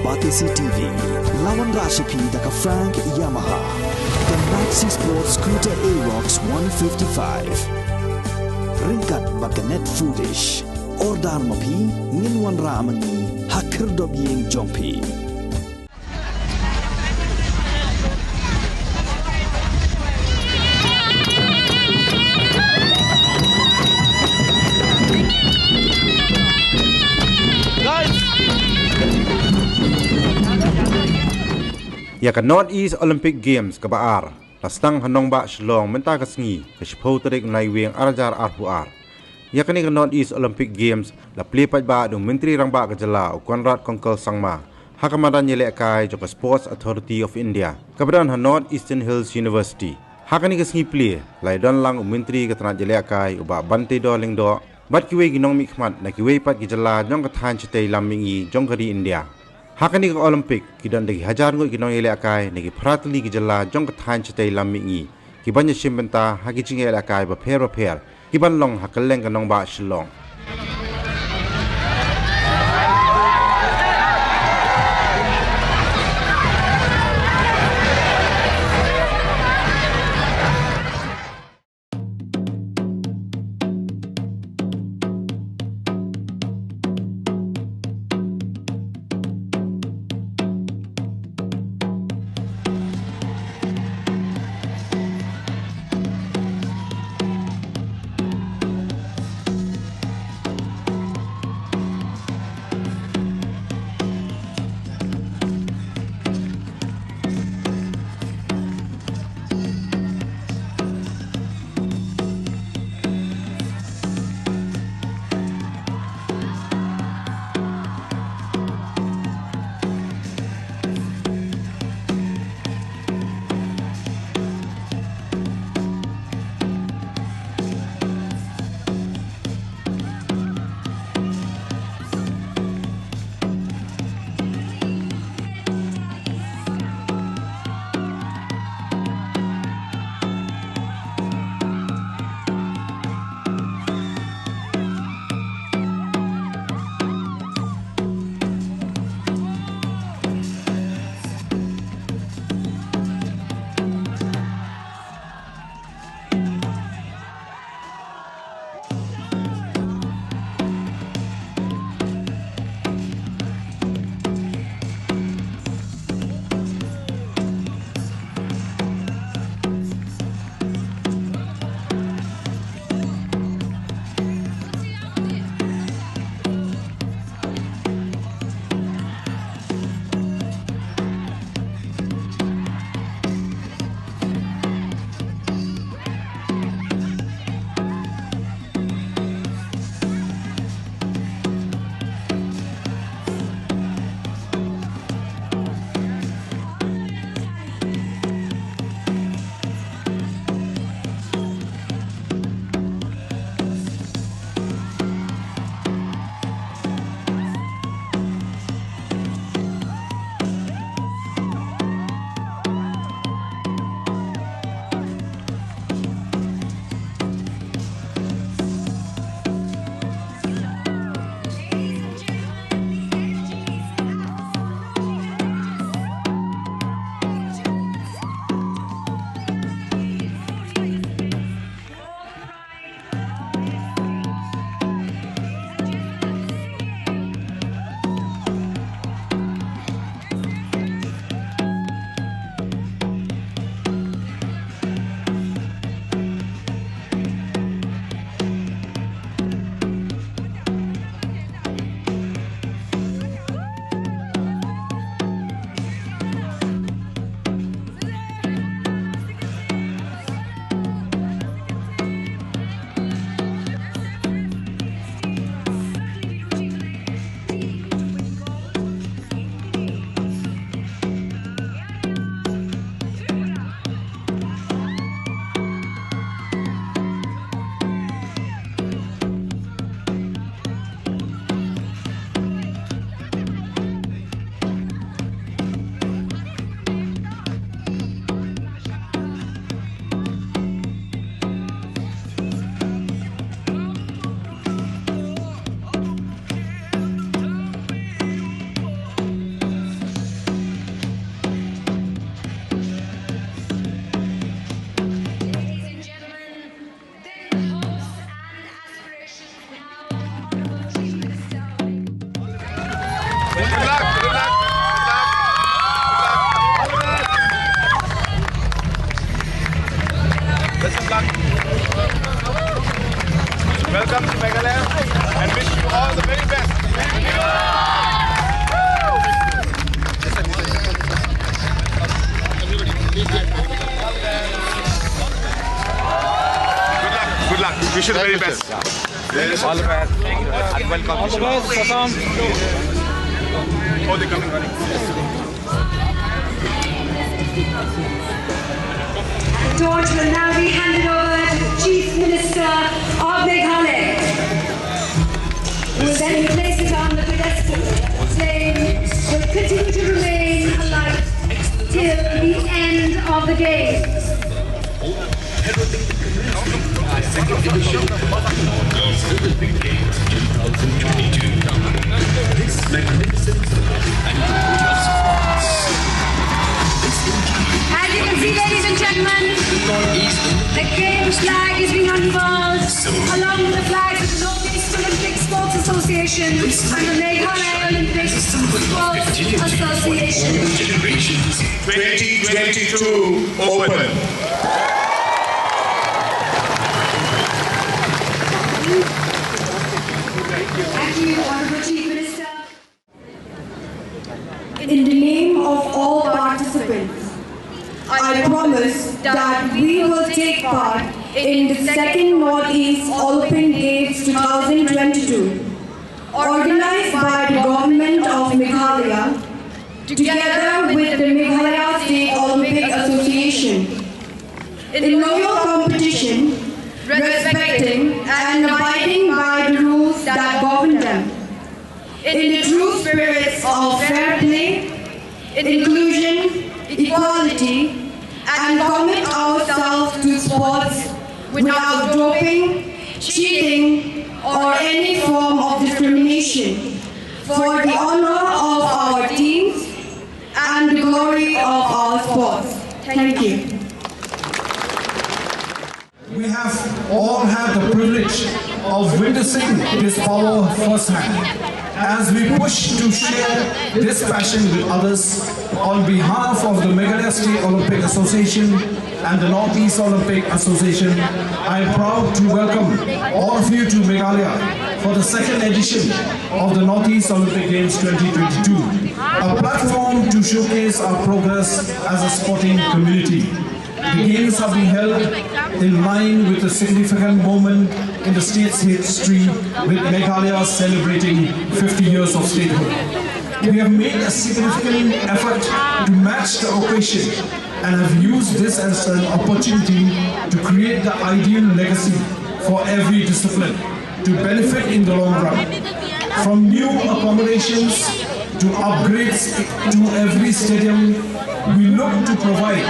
Batisi TV, lawan Rashipi daka Frank Yamaha, the Maxi Sports Scooter Arox 155. Ringkat bakanet foodish, ordar mapi, nginwan ramani, hakir dobyeng jompi. Ya ka North East Olympic Games ka baar, Sdang Nongbah Shillong menta ka sngi ka shipau tarik nai weng arjar arpuar. Ya ka ni ka North East Olympic Games la plepat ba dung menteri rang ba ka jala Konrad Kongkel Sangma. Hakamadan yele kai jo ka Sports Authority of India. Kabadan North Eastern Hills University. Hakani ka sngi ple lai don lang menteri ka tanat yele kai uba bante do ling do. Bat kiwe ginong mikmat na kiwe pat ki jala jong ka than chitei lamingi jong kari India. Hakani ka Olympic kidan dagi hajar ngut kinong ele akai nagi pratli ki jala jong ka than chitei lamingi ki banya shimbenta haki chinge ele akai ba pher ki ban long hakaleng ka Nongbah Shillong. Welcome to Meghalaya and wish you all the very best. Good luck. Wish you the very best. All the best. And welcome. All the best. Oh, they're coming running. The torch will now be handed over to the Chief Minister of Meghalaya, who will then place it on the pedestal. Flame will continue to remain alight till the end of the games. Second edition of Girls Olympic Games 2022. This magnificent and gorgeous As you can see, ladies and gentlemen, the Games flag is being unfurled along with the flags of the Northeast Olympic Sports Association and the Meghalaya Olympic Sports Association. 2022 Open. Thank you, Honourable Chief Minister. In the name of all participants, I promise that we will take part in the second Northeast Olympic Games 2022, organized by the Government of Meghalaya, together with the Meghalaya State Olympic Association, in loyal competition, respecting and abiding by the rules that govern them, in the true spirits of fair play, inclusion, equality, and commit ourselves to sports without doping, cheating, or any form of discrimination, for the honor of our teams and the glory of our sports. Thank you. We have all had the privilege of witnessing this power firsthand as we push to share this passion with others. On behalf of the Meghalaya State Olympic Association and the Northeast Olympic Association, I am proud to welcome all of you to Meghalaya for the second edition of the Northeast Olympic Games 2022, a platform to showcase our progress as a sporting community. The Games have been held in line with a significant moment in the state's history, with Meghalaya celebrating 50 years of statehood. We have made a significant effort to match the occasion and have used this as an opportunity to create the ideal legacy for every discipline to benefit in the long run. From new accommodations to upgrades to every stadium, we look to provide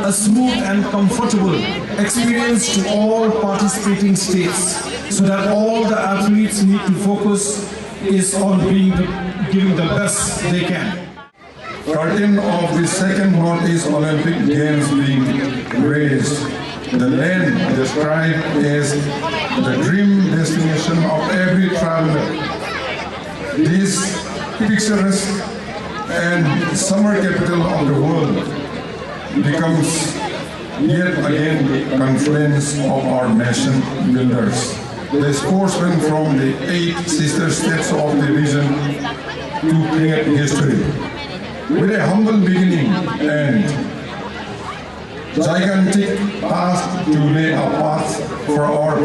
a smooth and comfortable experience to all participating states, so that all the athletes need to focus is on giving the best they can. Curtain of the second Northeast Olympic Games being raised, the land described as the dream destination of every traveler. This picturesque and summer capital of the world becomes yet again the confluence of our nation builders, the sportsmen from the 8 sister states of the region to create history. With a humble beginning and gigantic task to lay a path for our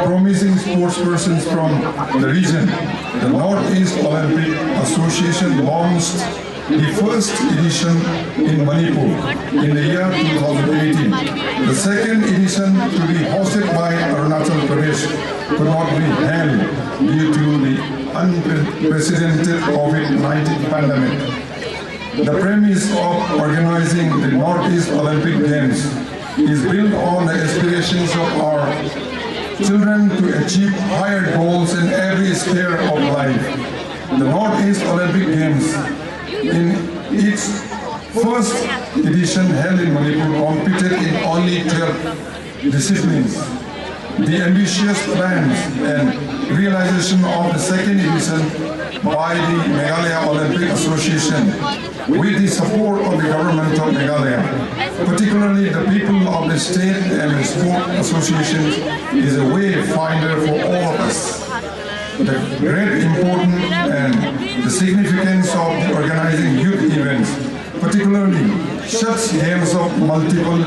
promising sportspersons from the region, the Northeast Olympic Association launched the first edition in Manipur in the year 2018. The second edition, to be hosted by Arunachal Pradesh, could not be held due to the unprecedented COVID-19 pandemic. The premise of organizing the Northeast Olympic Games is built on the aspirations of our children to achieve higher goals in every sphere of life. The Northeast Olympic Games, in its first edition held in Manipur, competed in only 12 disciplines. the ambitious plans and realization of the second edition by the Meghalaya Olympic Association with the support of the government of Meghalaya, particularly the people of the state and the sport associations, is a wayfinder for all of us. The great importance and the significance of organizing youth events, particularly such games of multiple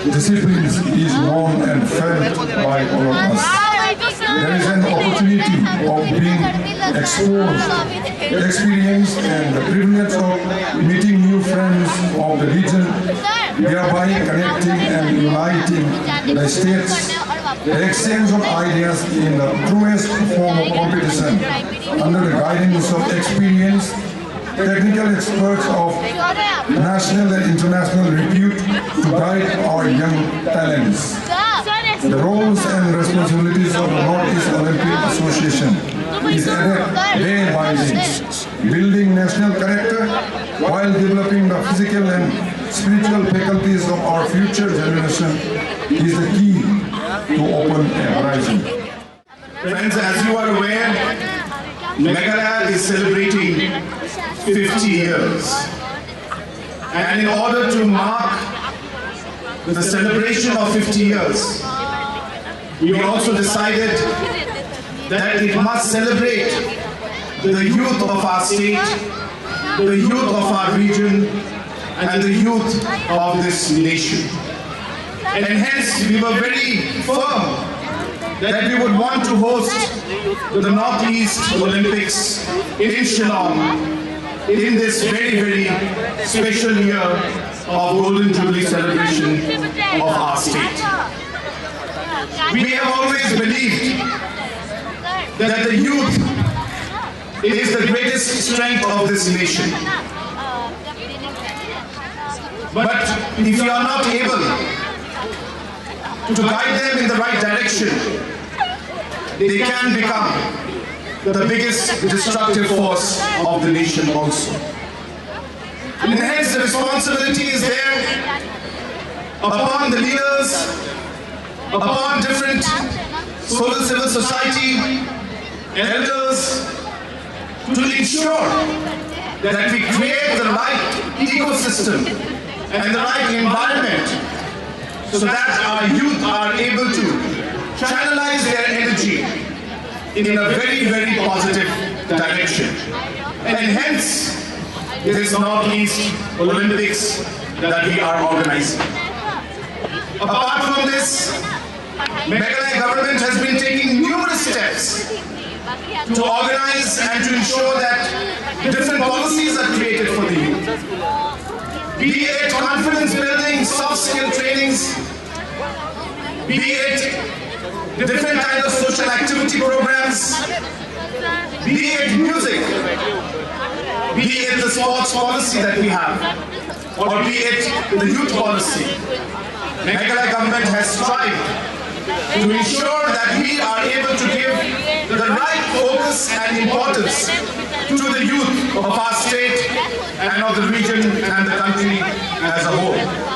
disciplines, is known and felt by all of us. There is an opportunity of being exposed, experienced, and the privilege of meeting new friends of the region, thereby connecting and uniting the states. The exchange of ideas in the truest form of competition under the guidance of experienced technical experts of national and international repute to guide our young talents. The roles and responsibilities of the Northeast Olympic Association is added day by day. Building national character while developing the physical and spiritual faculties of our future generation is the key to open a horizon. Friends, as you are aware, Meghalaya is celebrating 50 years. And in order to mark the celebration of 50 years, we also decided that it must celebrate the youth of our state, the youth of our region, and the youth of this nation. And hence we were very firm that we would want to host the Northeast Olympics in Shillong in this very, very special year of Golden Jubilee celebration of our state. We have always believed that the youth is the greatest strength of this nation. But if you are not able to guide them in the right direction, they can become the biggest destructive force of the nation also. And hence the responsibility is there upon the leaders, upon different civil society, elders, to ensure that we create the right ecosystem and the right environment so that our youth are able to channelize their energy in a very, very positive direction. And hence, this Northeast Olympics that we are organizing. Apart from this, Meghalaya government has been taking numerous steps to organize and to ensure that different policies are created for the youth. Be it confidence building, soft skill trainings, be it different kinds of social activity programs, be it music, be it the sports policy that we have, or be it the youth policy. Meghalaya government has strived to ensure that we are able to give the right focus and importance to the youth of our state and of the region and the country as a whole.